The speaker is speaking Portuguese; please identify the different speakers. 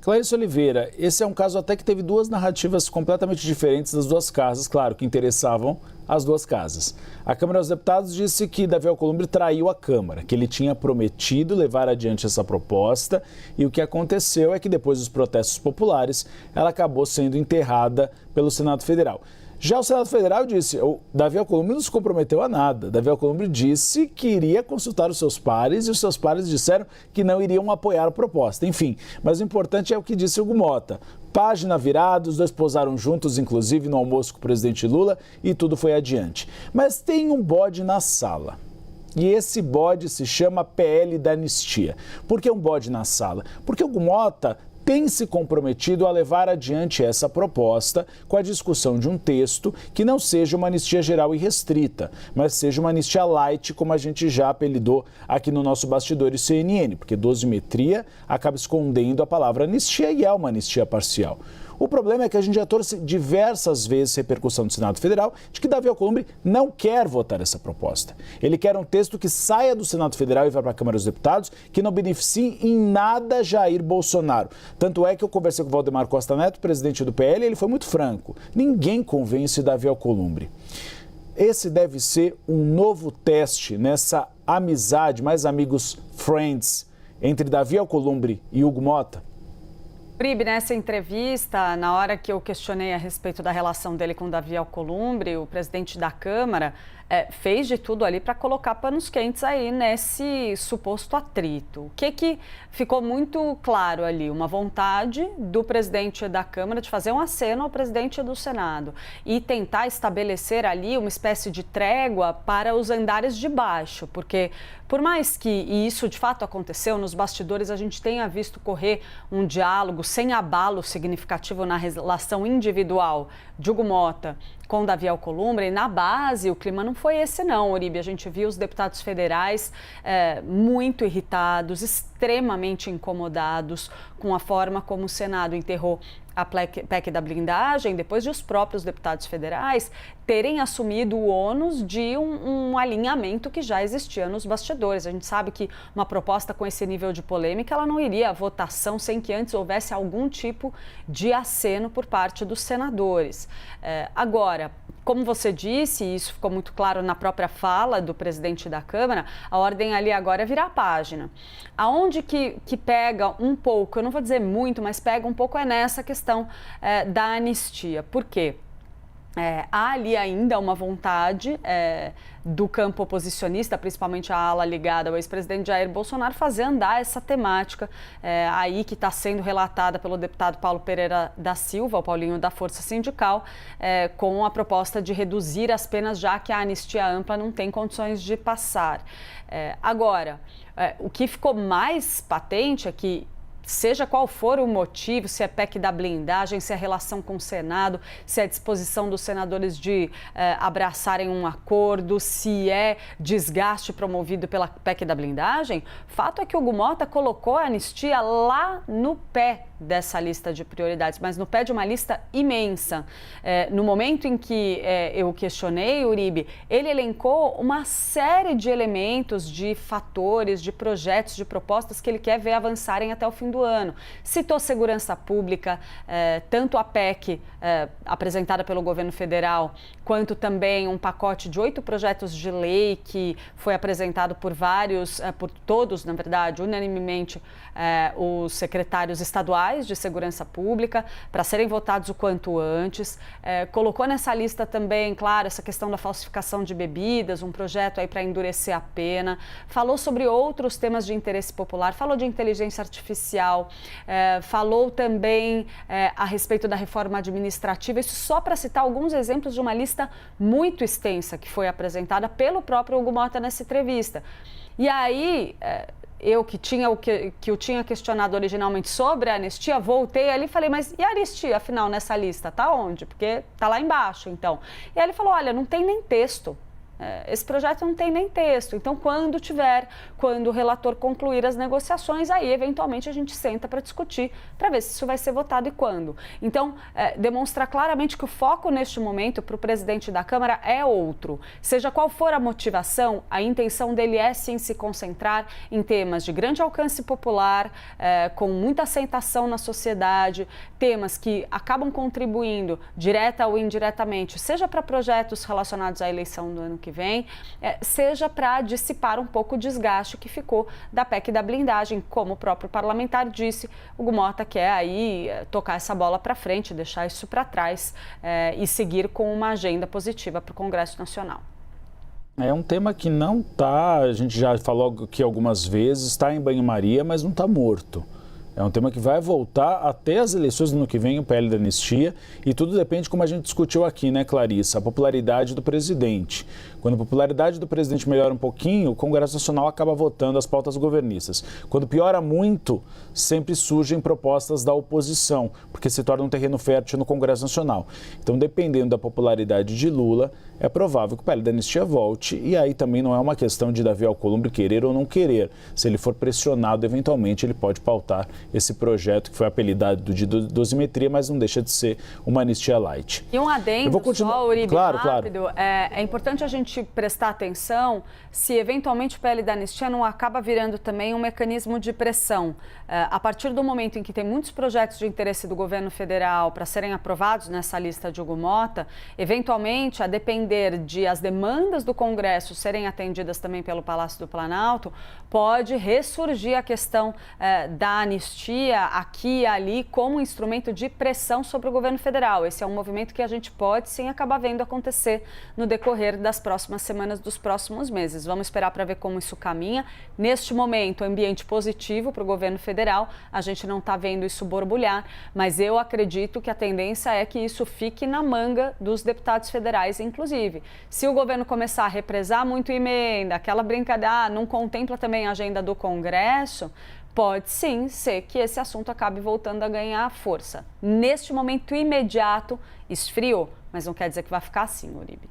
Speaker 1: Clarice Oliveira, esse é um caso até que teve duas narrativas completamente diferentes das duas casas, claro, que interessavam as duas casas. A Câmara dos Deputados disse que Davi Alcolumbre traiu a Câmara, que ele tinha prometido levar adiante essa proposta e o que aconteceu é que depois dos protestos populares, ela acabou sendo enterrada pelo Senado Federal. Já o Senado Federal disse, o Davi Alcolumbre não se comprometeu a nada. Davi Alcolumbre disse que iria consultar os seus pares e os seus pares disseram que não iriam apoiar a proposta. Enfim, mas o importante é o que disse Hugo Motta. Página virada, os dois posaram juntos, inclusive no almoço com o presidente Lula, e tudo foi adiante. Mas tem um bode na sala. E esse bode se chama PL da Anistia. Por que um bode na sala? Porque Hugo Motta tem se comprometido a levar adiante essa proposta com a discussão de um texto que não seja uma anistia geral e restrita, mas seja uma anistia light, como a gente já apelidou aqui no nosso Bastidores CNN, porque dosimetria acaba escondendo a palavra anistia e é uma anistia parcial. O problema é que a gente já trouxe diversas vezes repercussão do Senado Federal de que Davi Alcolumbre não quer votar essa proposta. Ele quer um texto que saia do Senado Federal e vá para a Câmara dos Deputados, que não beneficie em nada Jair Bolsonaro. Tanto é que eu conversei com o Valdemar Costa Neto, presidente do PL, e ele foi muito franco. Ninguém convence Davi Alcolumbre. Esse deve ser um novo teste nessa amizade, mais amigos friends, entre Davi Alcolumbre e Hugo Motta.
Speaker 2: Uribe, nessa entrevista, na hora que eu questionei a respeito da relação dele com Davi Alcolumbre, o presidente da Câmara fez de tudo ali para colocar panos quentes aí nesse suposto atrito. O que ficou muito claro ali? Uma vontade do presidente da Câmara de fazer um aceno ao presidente do Senado e tentar estabelecer ali uma espécie de trégua para os andares de baixo, porque por mais que isso de fato aconteceu, nos bastidores a gente tenha visto correr um diálogo sem abalo significativo na relação individual de Hugo Motta com Davi Alcolumbre, na base o clima não foi esse não, Uribe. A gente viu os deputados federais muito irritados, extremamente incomodados com a forma como o Senado enterrou a PEC da blindagem, depois de os próprios deputados federais terem assumido o ônus de um alinhamento que já existia nos bastidores. A gente sabe que uma proposta com esse nível de polêmica, ela não iria à votação sem que antes houvesse algum tipo de aceno por parte dos senadores. Agora, como você disse, e isso ficou muito claro na própria fala do presidente da Câmara, a ordem ali agora é virar a página. Aonde que pega um pouco, eu não vou dizer muito, mas pega um pouco é nessa questão da anistia. Por quê? Há ali ainda uma vontade do campo oposicionista, principalmente a ala ligada ao ex-presidente Jair Bolsonaro, fazer andar essa temática aí que está sendo relatada pelo deputado Paulo Pereira da Silva, o Paulinho da Força Sindical, com a proposta de reduzir as penas, já que a anistia ampla não tem condições de passar. Agora, o que ficou mais patente é que, seja qual for o motivo, se é PEC da blindagem, se é relação com o Senado, se é disposição dos senadores de abraçarem um acordo, se é desgaste promovido pela PEC da blindagem, fato é que o Hugo Motta colocou a anistia lá no pé dessa lista de prioridades, mas no pé de uma lista imensa. No momento em que eu questionei, Uribe, ele elencou uma série de elementos, de fatores, de projetos, de propostas que ele quer ver avançarem até o fim do ano. Citou segurança pública, tanto a PEC apresentada pelo governo federal, quanto também um pacote de 8 projetos de lei que foi apresentado por por todos, na verdade, unanimemente, os secretários estaduais de segurança pública, para serem votados o quanto antes. Colocou nessa lista também, claro, essa questão da falsificação de bebidas, um projeto aí para endurecer a pena. Falou sobre outros temas de interesse popular, falou de inteligência artificial, falou também a respeito da reforma administrativa, isso só para citar alguns exemplos de uma lista muito extensa que foi apresentada pelo próprio Hugo Motta nessa entrevista. E aí, eu que eu tinha questionado originalmente sobre a anistia, voltei ali e falei, mas e a anistia, afinal, nessa lista? Tá onde? Porque tá lá embaixo, então. E aí ele falou, olha, não tem nem texto. esse projeto não tem nem texto. Então, quando o relator concluir as negociações, aí eventualmente a gente senta para discutir, para ver se isso vai ser votado e quando. Então, demonstra claramente que o foco neste momento para o presidente da Câmara é outro. Seja qual for a motivação, a intenção dele é sim se concentrar em temas de grande alcance popular, com muita aceitação na sociedade, temas que acabam contribuindo direta ou indiretamente, seja para projetos relacionados à eleição do ano que vem, seja para dissipar um pouco o desgaste que ficou da PEC da blindagem. Como o próprio parlamentar disse, o Hugo Motta quer aí tocar essa bola para frente, deixar isso para trás e seguir com uma agenda positiva para o Congresso Nacional.
Speaker 1: É um tema que não está, a gente já falou aqui algumas vezes, está em banho-maria, mas não está morto. É um tema que vai voltar até as eleições do ano que vem, o PL da anistia, e tudo depende, como a gente discutiu aqui, né, Clarissa, a popularidade do presidente. Quando a popularidade do presidente melhora um pouquinho, o Congresso Nacional acaba votando as pautas governistas. Quando piora muito, sempre surgem propostas da oposição, porque se torna um terreno fértil no Congresso Nacional. Então, dependendo da popularidade de Lula, é provável que o PL da anistia volte, e aí também não é uma questão de Davi Alcolumbre querer ou não querer. Se ele for pressionado, eventualmente ele pode pautar esse projeto que foi apelidado de dosimetria, mas não deixa de ser uma anistia light.
Speaker 2: E um adendo só, Uribe,
Speaker 1: claro,
Speaker 2: rápido,
Speaker 1: claro.
Speaker 2: É importante a gente prestar atenção se eventualmente o PL da anistia não acaba virando também um mecanismo de pressão. A partir do momento em que tem muitos projetos de interesse do governo federal para serem aprovados nessa lista de Hugo Motta, eventualmente, a depender de as demandas do Congresso serem atendidas também pelo Palácio do Planalto, pode ressurgir a questão da anistia aqui e ali como um instrumento de pressão sobre o governo federal. Esse é um movimento que a gente pode sim acabar vendo acontecer no decorrer das próximas semanas, dos próximos meses. Vamos esperar para ver como isso caminha. Neste momento, ambiente positivo para o governo federal, a gente não está vendo isso borbulhar, mas eu acredito que a tendência é que isso fique na manga dos deputados federais, inclusive. Se o governo começar a represar muito emenda, aquela brincadeira, não contempla também a agenda do Congresso, pode sim ser que esse assunto acabe voltando a ganhar força. Neste momento imediato, esfriou, mas não quer dizer que vai ficar assim, Uribe.